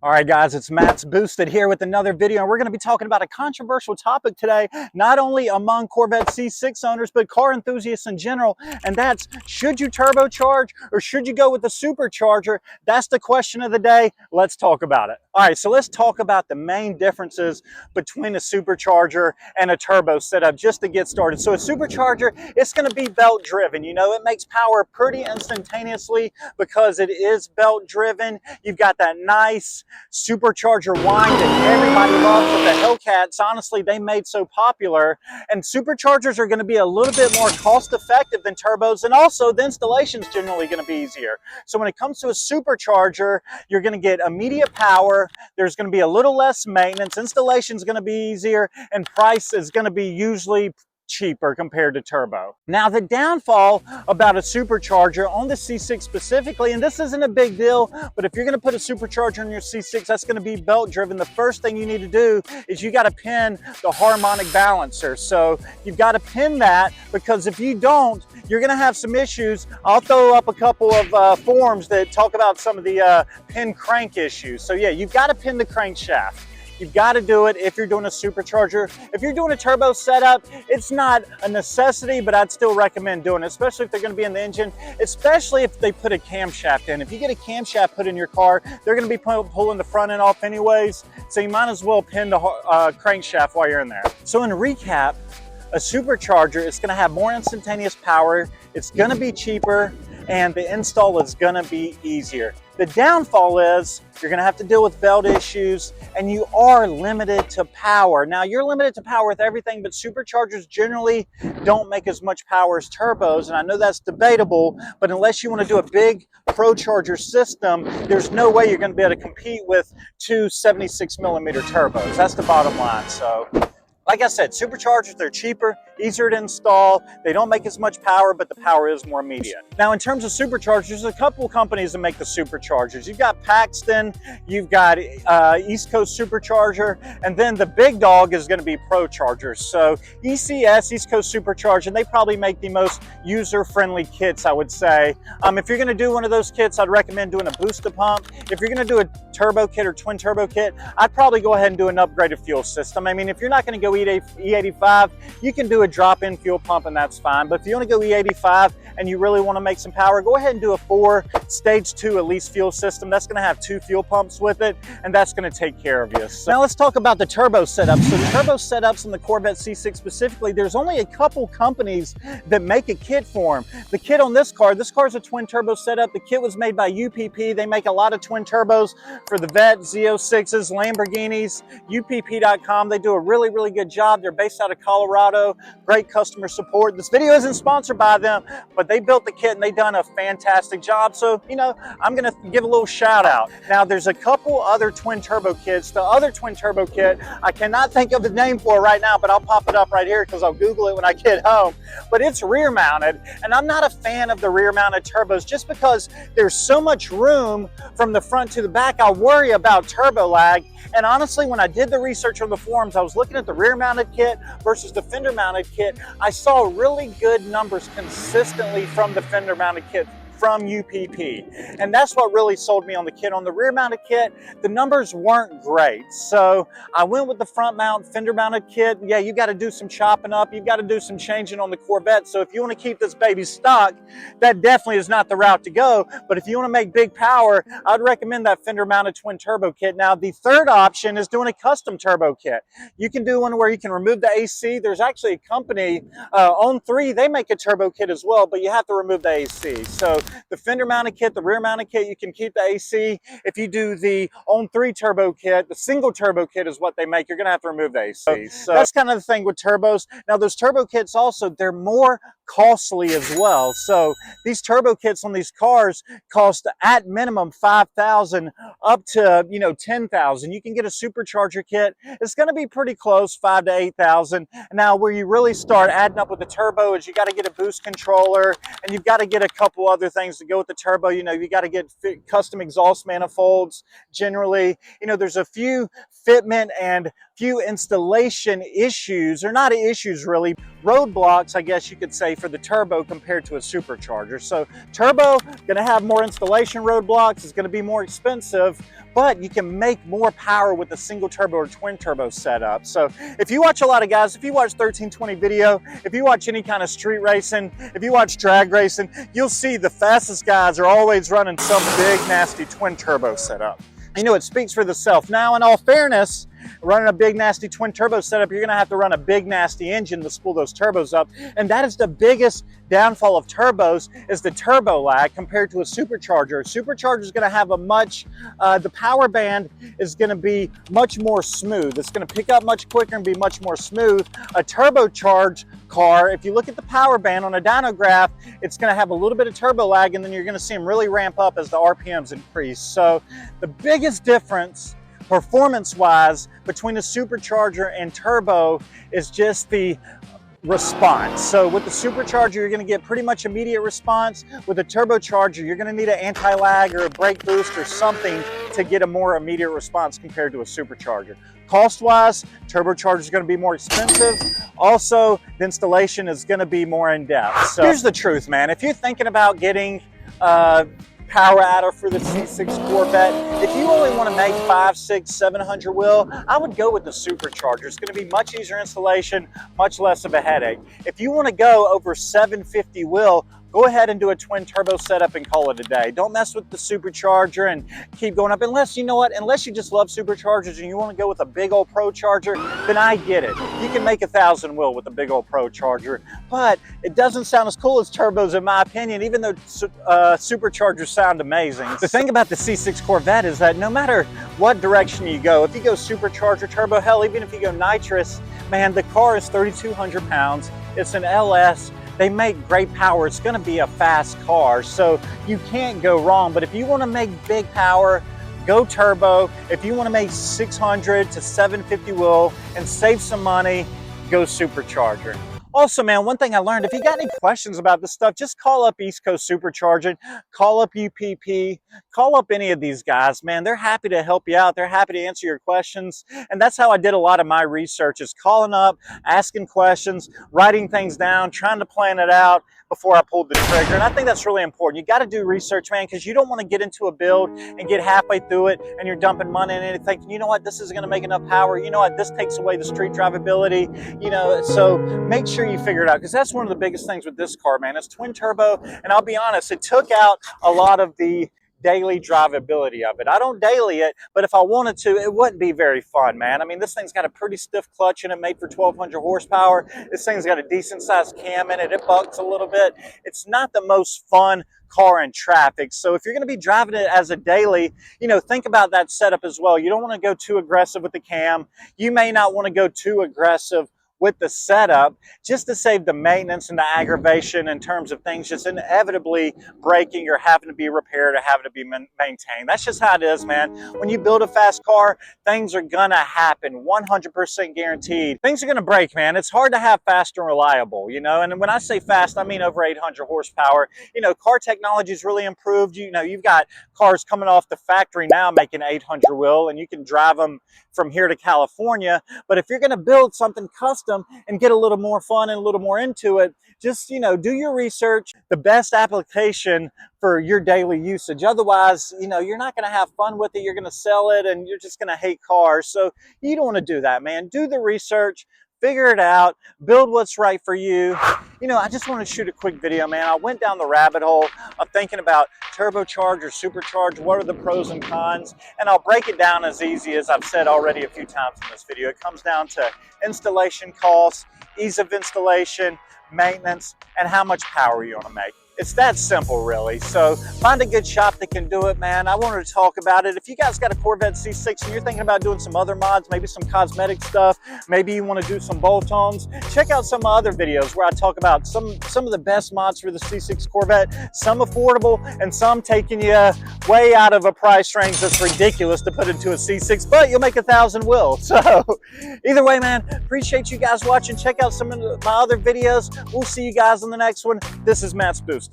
All right, guys, it's Matt's Boosted here with another video, and we're going to be talking about a controversial topic today, not only among Corvette C6 owners, but car enthusiasts in general, and that's, should you turbocharge or should you go with the supercharger? That's the question of the day. Let's talk about it. All right, so let's talk about the main differences between a supercharger and a turbo setup just to get started. So a supercharger, it's going to be belt driven. You know, it makes power pretty instantaneously because it is belt driven. You've got that nice supercharger whine that everybody loves with the Hellcats. Honestly, they made so popular, and superchargers are going to be a little bit more cost effective than turbos, and also the installation is generally going to be easier. So when it comes to a supercharger, you're going to get immediate power, there's going to be a little less maintenance, installation is going to be easier, and price is going to be usually cheaper compared to turbo. Now, the downfall about a supercharger on the C6 specifically, and this isn't a big deal, but if you're going to put a supercharger in your C6 that's going to be belt driven, the first thing you need to do is you got to pin the harmonic balancer. So you've got to pin that, because if you don't, you're going to have some issues. I'll throw up a couple of forums that talk about some of the pin crank issues. So yeah, you've got to pin the crankshaft. You've got to do it if you're doing a supercharger. If you're doing a turbo setup, it's not a necessity, but I'd still recommend doing it, especially if they're going to be in the engine, especially if they put a camshaft in. If you get a camshaft put in your car, they're going to be pulling the front end off anyways, so you might as well pin the crankshaft while you're in there. So in recap, a supercharger is going to have more instantaneous power, it's going to be cheaper, and the install is going to be easier. The downfall is you're going to have to deal with belt issues, and you are limited to power. Now, you're limited to power with everything, but superchargers generally don't make as much power as turbos, and I know that's debatable, but unless you want to do a big ProCharger system, there's no way you're going to be able to compete with two 76mm turbos. That's the bottom line. So, like I said, superchargers, they're cheaper, easier to install, they don't make as much power, but the power is more immediate. Now, in terms of superchargers, there's a couple companies that make the superchargers. You've got Paxton, you've got East Coast Supercharger, and then the big dog is going to be ProChargers. So ECS, East Coast Supercharger, and they probably make the most user-friendly kits, I would say. If you're going to do one of those kits, I'd recommend doing a booster pump. If you're going to do a turbo kit or twin turbo kit, I'd probably go ahead and do an upgraded fuel system. I mean, if you're not going to go E85, you can do a drop-in fuel pump and that's fine. But if you want to go E85 and you really want to make some power, go ahead and do a 4 stage 2 at least fuel system. That's going to have 2 fuel pumps with it, and that's going to take care of you. So now let's talk about the turbo setup. So the turbo setups in the Corvette C6 specifically, there's only a couple companies that make a kit for them. The kit on this car is a twin turbo setup. The kit was made by UPP. They make a lot of twin turbos for the Vette, Z06s, Lamborghinis, UPP.com. They do a really, really good job. They're based out of Colorado. Great customer support. This video isn't sponsored by them, but they built the kit and they've done a fantastic job. So, you know, I'm going to give a little shout out. Now, there's a couple other twin turbo kits. The other twin turbo kit, I cannot think of the name for it right now, but I'll pop it up right here because I'll Google it when I get home. But it's rear mounted, and I'm not a fan of the rear mounted turbos just because there's so much room from the front to the back. I worry about turbo lag. And honestly, when I did the research on the forums, I was looking at the rear mounted kit versus the fender mounted kit. I saw really good numbers consistently from the fender mounted kit from UPP, and that's what really sold me on the kit. On the rear mounted kit, the numbers weren't great, so I went with the front mount fender mounted kit. Yeah, you got to do some chopping up, you've got to do some changing on the Corvette, so if you want to keep this baby stock, that definitely is not the route to go. But if you want to make big power, I'd recommend that fender mounted twin turbo kit. Now, the third option is doing a custom turbo kit. You can do one where you can remove the AC. There's actually a company, On3, they make a turbo kit as well, but you have to remove the AC. So the fender mounted kit, the rear mounted kit, you can keep the AC. If you do the On3 turbo kit, the single turbo kit is what they make, you're going to have to remove the AC. So that's kind of the thing with turbos. Now, those turbo kits also, they're more costly as well. So these turbo kits on these cars cost at minimum $5,000 up to, you know, $10,000. You can get a supercharger kit. It's going to be pretty close, $5,000 to $8,000. Now, where you really start adding up with the turbo is you got to get a boost controller, and you've got to get a couple other things to go with the turbo. You know, you got to get custom exhaust manifolds. Generally, you know, there's a few fitment and few installation issues, or not issues really, roadblocks, I guess you could say, for the turbo compared to a supercharger. So turbo gonna have more installation roadblocks, it's gonna be more expensive, but you can make more power with a single turbo or twin turbo setup. So if you watch a lot of guys, if you watch 1320 video, if you watch any kind of street racing, if you watch drag racing, you'll see the fastest guys are always running some big nasty twin turbo setup. You know, it speaks for itself. Now, in all fairness, running a big nasty twin turbo setup, you're gonna have to run a big nasty engine to spool those turbos up. And that is the biggest downfall of turbos, is the turbo lag compared to a supercharger. A supercharger is gonna have a the power band is gonna be much more smooth. It's gonna pick up much quicker and be much more smooth. A turbocharged car, if you look at the power band on a dyno graph, it's gonna have a little bit of turbo lag, and then you're gonna see them really ramp up as the RPMs increase. So the biggest difference performance-wise between a supercharger and turbo is just the response. So with the supercharger, you're going to get pretty much immediate response. With a turbocharger, you're going to need an anti-lag or a brake boost or something to get a more immediate response compared to a supercharger. Cost-wise, turbocharger is going to be more expensive. Also, the installation is going to be more in-depth. So here's the truth, man. If you're thinking about getting power adder for the C6 Corvette, if you only want to make 500, 600, 700 wheel, I would go with the supercharger. It's going to be much easier installation, much less of a headache. If you want to go over 750 wheel, go ahead and do a twin turbo setup and call it a day. Don't mess with the supercharger and keep going up, unless, you know what, unless you just love superchargers and you want to go with a big old pro charger, then I get it. You can make 1,000 wheel with a big old pro charger, but it doesn't sound as cool as turbos in my opinion, even though superchargers sound amazing. The thing about the C6 Corvette is that no matter what direction you go, if you go supercharger, turbo, hell, even if you go nitrous, man, the car is 3,200 pounds. It's an LS. They make great power. It's gonna be a fast car, so you can't go wrong. But if you wanna make big power, go turbo. If you wanna make 600 to 750 wheel and save some money, go supercharger. Also, man, one thing I learned, if you got any questions about this stuff, just call up East Coast Supercharging, call up UPP, call up any of these guys, man. They're happy to help you out. They're happy to answer your questions. And that's how I did a lot of my research, is calling up, asking questions, writing things down, trying to plan it out before I pulled the trigger. And I think that's really important. You got to do research, man, because you don't want to get into a build and get halfway through it and you're dumping money in it and thinking, you know what, this isn't going to make enough power. You know what, this takes away the street drivability. You know, so make sure you figure it out, because that's one of the biggest things with this car, man. It's twin turbo, and I'll be honest, it took out a lot of the daily drivability of it. I don't daily it, but if I wanted to, it wouldn't be very fun, man. I mean, this thing's got a pretty stiff clutch in it, made for 1,200 horsepower. This thing's got a decent sized cam in it. It bucks a little bit. It's not the most fun car in traffic. So if you're going to be driving it as a daily, you know, think about that setup as well. You don't want to go too aggressive with the cam. You may not want to go too aggressive with the setup, just to save the maintenance and the aggravation in terms of things just inevitably breaking or having to be repaired or having to be maintained. That's just how it is, man. When you build a fast car, things are gonna happen, 100% guaranteed. Things are gonna break, man. It's hard to have fast and reliable, you know, and when I say fast, I mean over 800 horsepower. You know, car technology's really improved. You know, you've got cars coming off the factory now making 800 wheel, and you can drive them from here to California. But if you're gonna build something custom and get a little more fun and a little more into it, just, you know, do your research, the best application for your daily usage. Otherwise, you know, you're not going to have fun with it. You're going to sell it and you're just going to hate cars. So you don't want to do that, man. Do the research, figure it out, build what's right for you. You know, I just want to shoot a quick video, man. I went down the rabbit hole of thinking about turbocharged or supercharged. What are the pros and cons? And I'll break it down as easy as I've said already a few times in this video. It comes down to installation costs, ease of installation, maintenance, and how much power you want to make. It's that simple, really. So find a good shop that can do it, man. I wanted to talk about it. If you guys got a Corvette C6 and you're thinking about doing some other mods, maybe some cosmetic stuff, maybe you want to do some bolt-ons, check out some other videos where I talk about some of the best mods for the C6 Corvette, some affordable and some taking you way out of a price range that's ridiculous to put into a C6, but you'll make 1,000 wheel. So either way, man, appreciate you guys watching. Check out some of my other videos. We'll see you guys in the next one. This is Matt's Boosted.